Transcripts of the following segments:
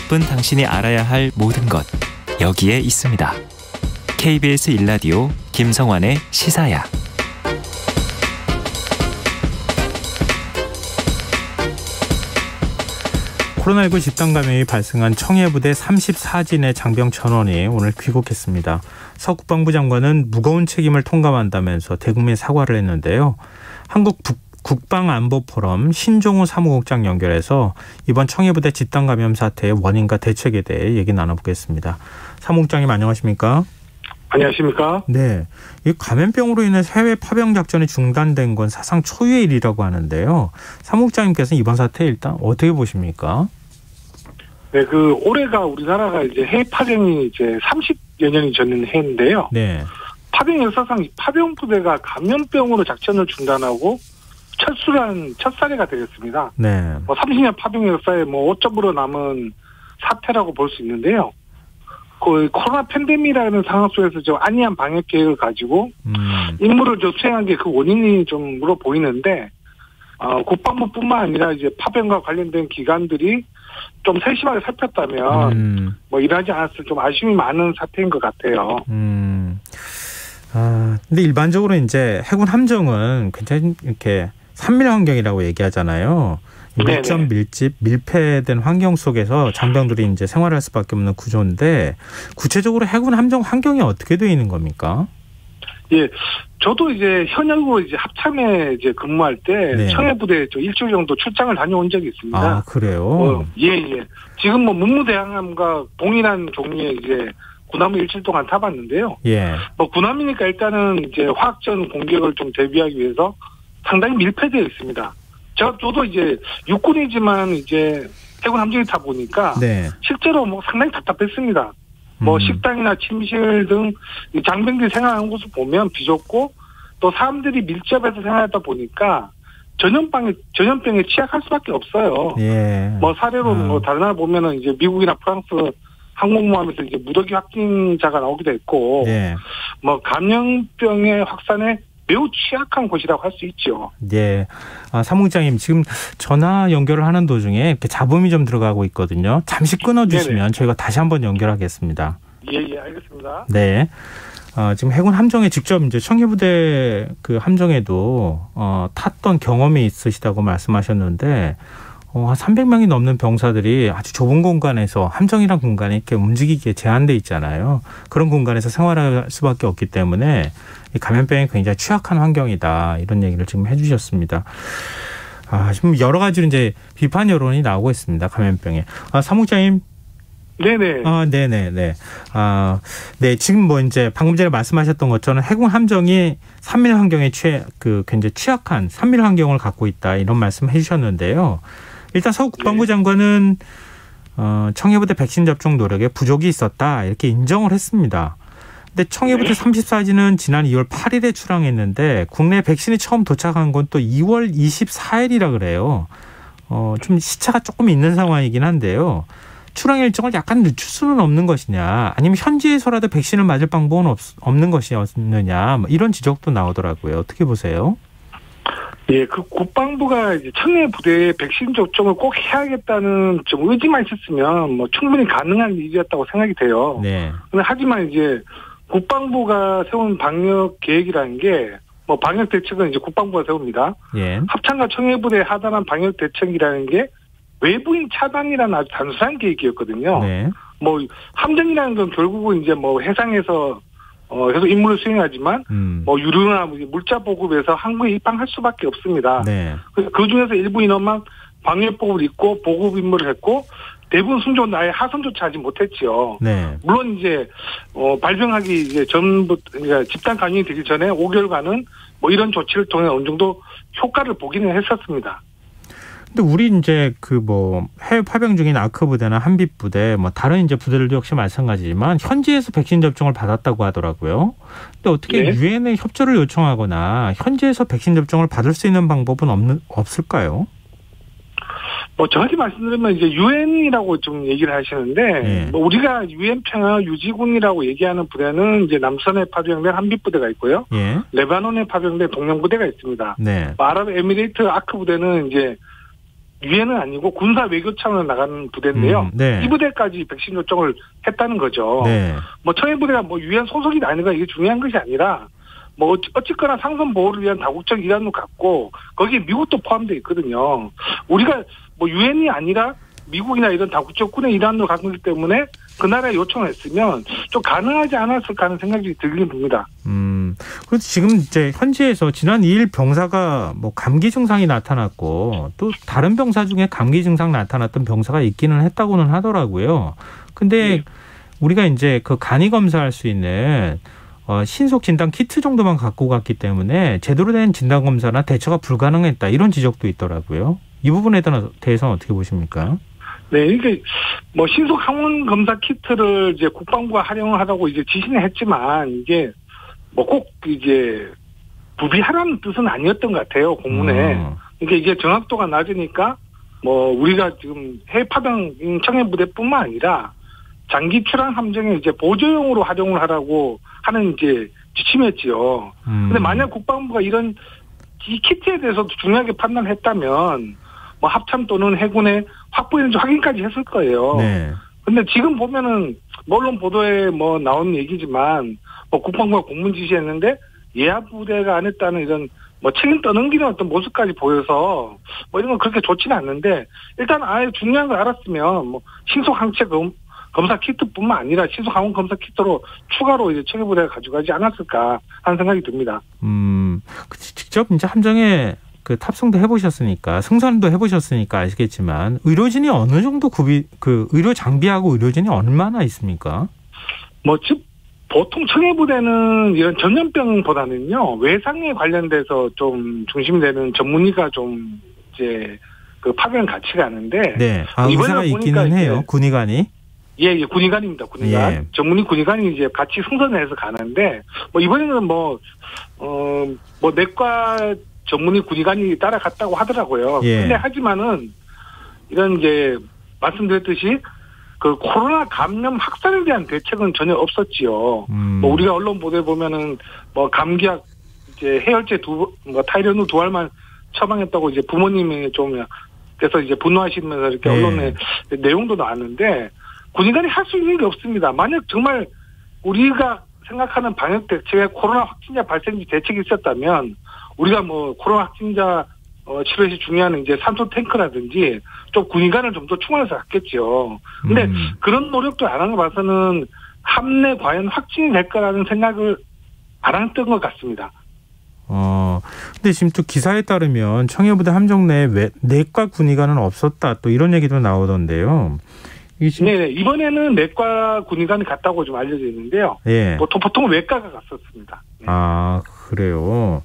바쁜 당신이 알아야 할 모든 것 여기에 있습니다. KBS 1라디오 김성환의 시사야. 코로나19 집단 감염이 발생한 청해부대 34진의 장병 전원이 오늘 귀국했습니다. 서 국방부 장관은 무거운 책임을 통감한다면서 대국민 사과를 했는데요. 한국 국방안보포럼 신종우 사무국장 연결해서 이번 청해부대 집단 감염 사태의 원인과 대책에 대해 얘기 나눠보겠습니다. 사무국장님 안녕하십니까? 안녕하십니까? 네, 이 감염병으로 인해 해외 파병 작전이 중단된 건 사상 초유의 일이라고 하는데요. 사무국장님께서는 이번 사태 일단 어떻게 보십니까? 네, 올해가 우리나라가 이제 해외 파병이 이제 30여 년이 전인 해인데요. 네. 파병 역사상 파병 부대가 감염병으로 작전을 중단하고 철수한 첫 사례가 되겠습니다. 네. 30년 파병 역사에 오점으로 남은 사태라고 볼 수 있는데요. 코로나 팬데믹이라는 상황 속에서 좀 안이한 방역 계획을 가지고 임무를 좀 수행한 게 그 원인이 좀 물어 보이는데, 국방부뿐만 아니라 이제 파병과 관련된 기관들이 좀 세심하게 살폈다면 일하지 않았을 좀 아쉬움이 많은 사태인 것 같아요. 근데 일반적으로 이제 해군 함정은 굉장히 이렇게 산밀 환경이라고 얘기하잖아요. 밀접 밀집 밀폐된 환경 속에서 장병들이 이제 생활할 수밖에 없는 구조인데, 구체적으로 해군 함정 환경이 어떻게 되어 있는 겁니까? 예, 저도 이제 현역으로 이제 합참에 이제 근무할 때 청해부대 일주일 정도 출장을 다녀온 적이 있습니다. 아, 그래요? 예. 지금 문무대항함과 동일한 종류의 이제 군함을 일주일 동안 타봤는데요. 예. 군함이니까 일단은 이제 화학전 공격을 좀 대비하기 위해서 상당히 밀폐되어 있습니다. 저도 이제 육군이지만 이제 해군 함정에 타 보니까 실제로 상당히 답답했습니다. 식당이나 침실 등 장병들이 생활하는 곳을 보면 비좁고, 또 사람들이 밀접해서 생활하다 보니까 전염병에 취약할 수밖에 없어요. 예. 사례로 다른 나라 보면은 이제 미국이나 프랑스 항공모함에서 이제 무더기 확진자가 나오기도 했고, 감염병의 확산에 매우 취약한 곳이라고 할 수 있죠. 네. 사무국장님, 지금 전화 연결을 하는 도중에 이렇게 잡음이 좀 들어가고 있거든요. 잠시 끊어주시면 저희가 다시 한번 연결하겠습니다. 예, 알겠습니다. 네. 지금 해군 함정에 직접 이제 청해부대 그 함정에도 탔던 경험이 있으시다고 말씀하셨는데, 한 300명이 넘는 병사들이 아주 좁은 공간에서, 함정이란 공간이 이렇게 움직이기에 제한돼 있잖아요. 그런 공간에서 생활할 수밖에 없기 때문에 이 감염병에 굉장히 취약한 환경이다, 이런 얘기를 지금 해주셨습니다. 지금 여러 가지로 이제 비판 여론이 나오고 있습니다, 감염병에. 사무국장님. 네네. 네네네. 네, 지금 이제 방금 전에 말씀하셨던 것처럼 해군 함정이 산밀 환경에 굉장히 취약한 산밀 환경을 갖고 있다, 이런 말씀 해주셨는데요. 일단 서 국방부 장관은 청해부대 백신 접종 노력에 부족이 있었다, 이렇게 인정을 했습니다. 근데 청해부대 34진은 지난 2월 8일에 출항했는데 국내 백신이 처음 도착한 건 또 2월 24일이라 그래요. 좀 시차가 조금 있는 상황이긴 한데요. 출항 일정을 약간 늦출 수는 없는 것이냐, 아니면 현지에서라도 백신을 맞을 방법은 없는 것이었느냐, 이런 지적도 나오더라고요. 어떻게 보세요? 예, 국방부가 이제 청해부대에 백신 접종을 꼭 해야겠다는 좀 의지만 있었으면 충분히 가능한 일이었다고 생각이 돼요. 네. 근데 하지만 이제 국방부가 세운 방역 계획이라는 게 방역 대책은 이제 국방부가 세웁니다. 예. 합참과 청해부대에 하단한 방역 대책이라는 게 외부인 차단이라는 아주 단순한 계획이었거든요. 네. 함정이라는 건 결국은 이제 해상에서 계속 임무를 수행하지만 유류나 물자 보급에서 항구에 입항할 수밖에 없습니다. 네. 그 중에서 일부 인원만 방역복을 입고 보급 임무를 했고, 대부분 순조는 아예 하선조차 하지 못했지요. 네. 물론 이제 발병하기 이제 전부, 그러니까 집단 감염이 되기 전에 5개월간은 이런 조치를 통해 어느 정도 효과를 보기는 했었습니다. 근데 우리 이제 해외 파병 중인 아크부대나 한빛부대, 다른 이제 부대들도 역시 마찬가지지만 현지에서 백신 접종을 받았다고 하더라고요. 근데 어떻게 유엔에 협조를 요청하거나 현지에서 백신 접종을 받을 수 있는 방법은 없을까요? 정확히 말씀드리면 이제 유엔이라고 좀 얘기를 하시는데, 우리가 유엔 평화 유지군이라고 얘기하는 부대는 이제 남선에 파병된 한빛부대가 있고요. 레바논에 파병된 동령부대가 있습니다. 아랍에미레이트 아크 부대는 이제 유엔은 아니고 군사 외교차원으로 나가는 부대인데요. 네. 이 부대까지 백신 접종을 했다는 거죠. 네. 뭐 청해부대가 뭐 유엔 소속이 아니가 이게 중요한 것이 아니라 뭐 어쨌거나 상선 보호를 위한 다국적 일환으로 갔고 거기에 미국도 포함되어 있거든요. 우리가 뭐 유엔이 아니라 미국이나 이런 다국적군의 일환으로 간 거기 때문에 그 나라에 요청을 했으면 좀 가능하지 않았을까 하는 생각이 들긴 듭니다. 그런데 지금 이제 현지에서 지난 2일 병사가 뭐 감기 증상이 나타났고 또 다른 병사 중에 감기 증상 나타났던 병사가 있기는 했다고는 하더라고요. 근데 네. 우리가 이제 그 간이 검사할 수 있는 신속 진단 키트 정도만 갖고 갔기 때문에 제대로 된 진단 검사나 대처가 불가능했다 이런 지적도 있더라고요. 이 부분에 대해서는 어떻게 보십니까? 네, 이게 뭐 신속 항원 검사 키트를 이제 국방부가 활용을 하라고 이제 지시는 했지만 이게 뭐 꼭 이제 부비하라는 뜻은 아니었던 것 같아요, 공문에. 그러니까 이게 정확도가 낮으니까 뭐 우리가 지금 해외 파병 청해부대뿐만 아니라 장기 출항 함정에 이제 보조용으로 활용을 하라고 하는 이제 지침이었지요. 근데 만약 국방부가 이런 이 키트에 대해서도 중요하게 판단했다면 뭐 합참 또는 해군에 확보했는지 확인까지 했을 거예요. 네. 근데 지금 보면은 언론 보도에 뭐 나온 얘기지만 뭐 국방부가 공문 지시했는데 예하 부대가 안 했다는 이런 뭐 책임 떠넘기는 어떤 모습까지 보여서 뭐 이런 건 그렇게 좋지는 않는데 일단 아예 중요한 걸 알았으면 뭐 신속 항체 검사 키트뿐만 아니라 신속 항원 검사 키트로 추가로 이제 청해부대가 가져가지 않았을까 하는 생각이 듭니다. 직접 이제 함정에 그 탑승도 해보셨으니까 승선도 해보셨으니까 아시겠지만 의료진이 어느 정도 의료 장비하고 의료진이 얼마나 있습니까? 뭐 즉 보통 청해부대는 이런 전염병보다는요 외상에 관련돼서 좀 중심이 되는 전문의가 좀 이제 그 파견 같이 가는데 네, 의사가 있기는 해요. 군의관이. 예, 군의관입니다. 군의관. 예. 전문의 군의관이 이제 같이 승선해서 가는데 뭐 이번에는 뭐 내과 전문의 군의관이 따라갔다고 하더라고요. 예. 근데 하지만은 이런 이제 말씀드렸듯이 그 코로나 감염 확산에 대한 대책은 전혀 없었지요. 뭐 우리가 언론 보도에 보면은 뭐 감기약 이제 해열제 타이레놀 2알만 처방했다고 이제 부모님이 좀 그래서 이제 분노하시면서 이렇게 언론에 내용도 나왔는데 군의관이 할 수 있는 게 없습니다. 만약 정말 우리가 생각하는 방역 대책에 코로나 확진자 발생지 대책이 있었다면 우리가 뭐 코로나 확진자 치료에 중요한 이제 산소 탱크라든지 좀 군의관을 좀 더 충원해서 갔겠죠. 근데 그런 노력도 안 한 거 봐서는 함내 과연 확진이 될까라는 생각을 안 했던 것 같습니다. 근데 지금 또 기사에 따르면 청해부대 함정 내에 내과 군의관은 없었다 또 이런 얘기도 나오던데요. 네, 이번에는 내과 군의관이 갔다고 좀 알려져 있는데요. 예. 보통 외과가 갔었습니다. 네. 아, 그래요.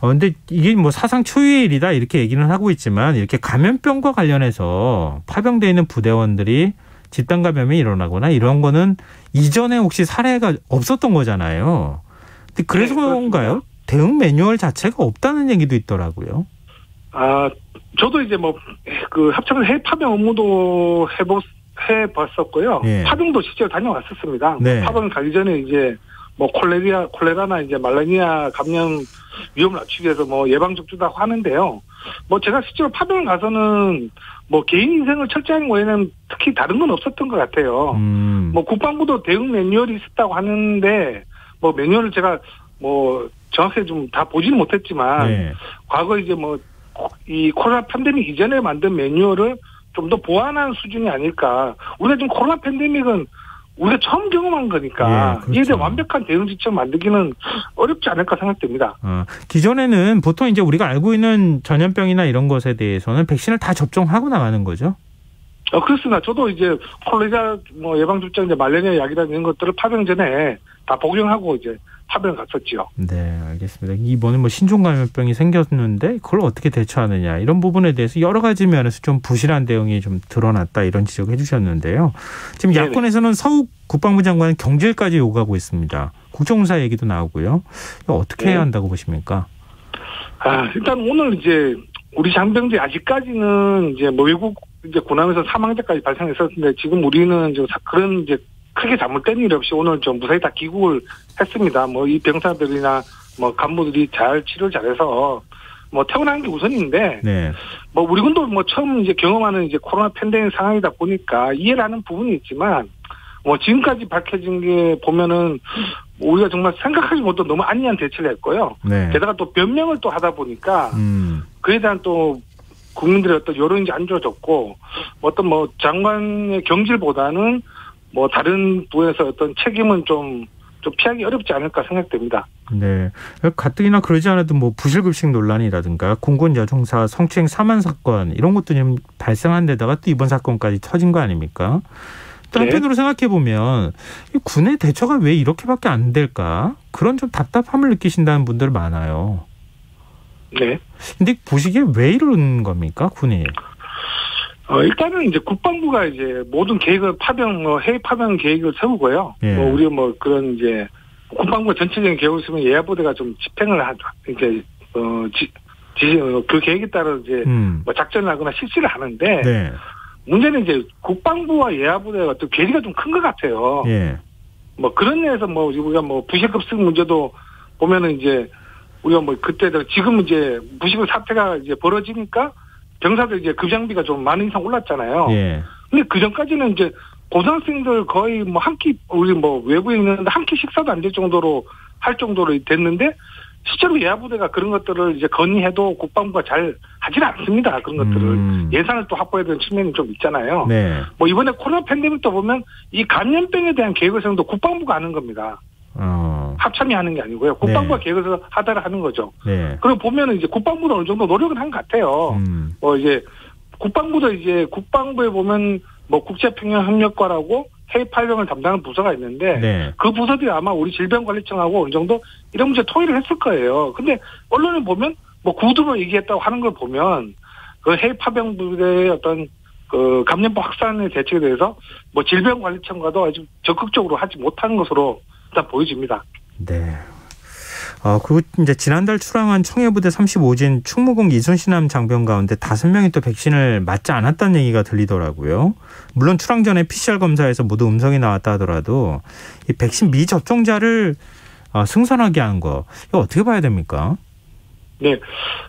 근데 이게 뭐 사상 초유의 일이다 이렇게 얘기는 하고 있지만 이렇게 감염병과 관련해서 파병되어 있는 부대원들이 집단 감염이 일어나거나 이런 거는 이전에 혹시 사례가 없었던 거잖아요. 근데 그래서 네, 그런가요? 대응 매뉴얼 자체가 없다는 얘기도 있더라고요. 저도 이제 뭐 그 합참에서 해외 파병 업무도 해봤었고요. 예. 파병도 실제로 다녀왔었습니다. 네. 파병 가기 전에 이제 뭐 콜레라나 이제 말라리아 감염 위험을 낮추기 위해서 뭐 예방 접종도 하고 하는데요. 뭐 제가 실제로 파병을 가서는 뭐 개인 인생을 철저한 외에는 특히 다른 건 없었던 것 같아요. 뭐 국방부도 대응 매뉴얼이 있었다고 하는데 뭐 매뉴얼을 제가 뭐 정확하게 좀 다 보지는 못했지만 네. 과거 이제 뭐 이 코로나 팬데믹 이전에 만든 매뉴얼을 좀 더 보완한 수준이 아닐까. 우리가 지금 코로나 팬데믹은 우리가 처음 경험한 거니까 그렇죠. 이에 대해 완벽한 대응 지침 만들기는 어렵지 않을까 생각됩니다. 기존에는 보통 이제 우리가 알고 있는 전염병이나 이런 것에 대해서는 백신을 다 접종하고 나가는 거죠? 그렇습니다. 저도 이제 콜레라 뭐 예방 접종 이제 말라리아 약이라는 이런 것들을 파병 전에 다 복용하고 이제 파병 갔었죠. 네, 알겠습니다. 이번에 뭐 신종 감염병이 생겼는데 그걸 어떻게 대처하느냐 이런 부분에 대해서 여러 가지 면에서 좀 부실한 대응이 좀 드러났다 이런 지적을 해주셨는데요. 지금 네네. 야권에서는 서욱 국방부 장관은 경질까지 요구하고 있습니다. 국정원사 얘기도 나오고요. 이거 어떻게 해야 한다고 보십니까? 일단 오늘 이제 우리 장병들이 아직까지는 이제 뭐 외국 이제 군함에서 사망자까지 발생했었는데 지금 우리는 이제 그런 이제 크게 잘못된 일 없이 오늘 좀 무사히 다 귀국을 했습니다. 뭐 이 병사들이나 뭐 간부들이 잘 치료를 잘해서 뭐 퇴원하는 게 우선인데, 네. 뭐 우리 군도 뭐 처음 이제 경험하는 이제 코로나 팬데믹 상황이다 보니까 이해를 하는 부분이 있지만, 뭐 지금까지 밝혀진 게 보면은 우리가 정말 생각하지 못한 너무 안이한 대처를 했고요. 네. 게다가 또 변명을 또 하다 보니까 그에 대한 또 국민들의 어떤 여론이 안 좋아졌고, 어떤 뭐 장관의 경질보다는 뭐 다른 부에서 어떤 책임은 좀 피하기 어렵지 않을까 생각됩니다. 네. 가뜩이나 그러지 않아도 뭐 부실급식 논란이라든가 공군 여종사 성추행 사만 사건 이런 것도 좀 발생한 데다가 또 이번 사건까지 터진 거 아닙니까? 또 한편으로 생각해 보면 군의 대처가 왜 이렇게밖에 안 될까? 그런 좀 답답함을 느끼신다는 분들 많아요. 네. 근데 보시기에 왜 이러는 겁니까, 군이? 일단은 이제 국방부가 이제 모든 계획을 해외 파병 계획을 세우고요. 예. 뭐 우리 뭐 그런 이제 국방부가 전체적인 계획을 세우면 예하부대가 좀 집행을 이제 그 계획에 따라 이제 뭐 작전을 하거나 실시를 하는데. 네. 문제는 이제 국방부와 예하부대가 또 괴리가 좀 큰 것 같아요. 예. 뭐 그런 데에서 뭐 우리가 뭐 부실급식 문제도 보면은 이제 우리가 뭐 그때 지금 이제 부실급 사태가 이제 벌어지니까 병사들 이제 급장비가 좀 많은 이상 올랐잖아요. 예. 근데 그 전까지는 이제 고등학생들 거의 뭐 한 끼 우리 뭐 외부에 있는데 한 끼 식사도 안 될 정도로 할 정도로 됐는데 실제로 예하부대가 그런 것들을 이제 건의해도 국방부가 잘 하질 않습니다. 그런 것들을 예산을 또 확보해야 되는 측면이 좀 있잖아요. 네. 뭐 이번에 코로나 팬데믹도 보면 이 감염병에 대한 계획을 세우는 국방부가 하는 겁니다. 합참이 하는 게 아니고요. 국방부가 계획을 하다를 하는 거죠. 네. 그리고 보면은 이제 국방부도 어느 정도 노력은 한 것 같아요. 뭐 이제 국방부도 이제 국방부에 보면 뭐 국제평양협력과라고 해외 파병을 담당하는 부서가 있는데 네. 그 부서들이 아마 우리 질병관리청하고 어느 정도 이런 문제 토의를 했을 거예요. 근데 언론에 보면 뭐 구두로 얘기했다고 하는 걸 보면 그 해외 파병 부대의 어떤 그 감염병 확산의 대책에 대해서 뭐 질병관리청과도 아주 적극적으로 하지 못한 것으로 일단 보여집니다. 네. 그리고 이제 지난달 출항한 청해부대 35진 충무공 이순신함 장병 가운데 5명이 또 백신을 맞지 않았다는 얘기가 들리더라고요. 물론 출항 전에 PCR 검사에서 모두 음성이 나왔다 하더라도 이 백신 미접종자를 승선하게 한 거 이거 어떻게 봐야 됩니까? 네,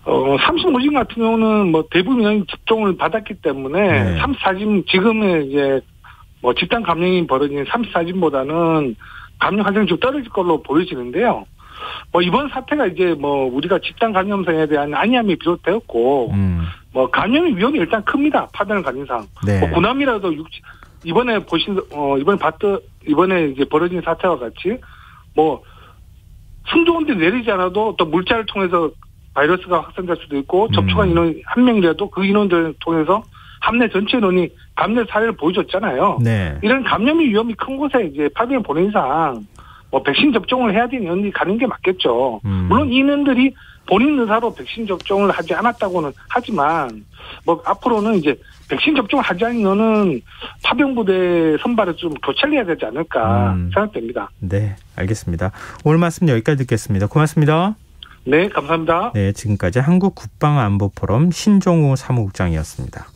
35진 같은 경우는 뭐 대부분 접종을 받았기 때문에 네. 34진 지금의 이제 뭐 집단 감염이 벌어진 34진보다는 감염 확산이 좀 떨어질 걸로 보여지는데요. 뭐 이번 사태가 이제 뭐 우리가 집단 감염성에 대한 안이함이 비롯되었고 뭐 감염의 위험이 일단 큽니다. 파병을 가진 상. 네. 뭐 군함이라도 이번에 이번에 이제 벌어진 사태와 같이 뭐 승조원들이 내리지 않아도 또 물자를 통해서 바이러스가 확산될 수도 있고 접촉한 인원 한 명이라도 그 인원들을 통해서 함내 전체 인원이 감염 사례를 보여줬잖아요. 네. 이런 감염의 위험이 큰 곳에 이제 파병을 보낸 이상 뭐 백신 접종을 해야 되는 인원이 가는 게 맞겠죠. 물론 인원들이 본인 의사로 백신 접종을 하지 않았다고는 하지만 뭐 앞으로는 이제 백신 접종을 하지 않은 인원은 파병부대 선발을 좀 교체해야 되지 않을까 생각됩니다. 네, 알겠습니다. 오늘 말씀 여기까지 듣겠습니다. 고맙습니다. 네, 감사합니다. 네, 지금까지 한국국방안보포럼 신종우 사무국장이었습니다.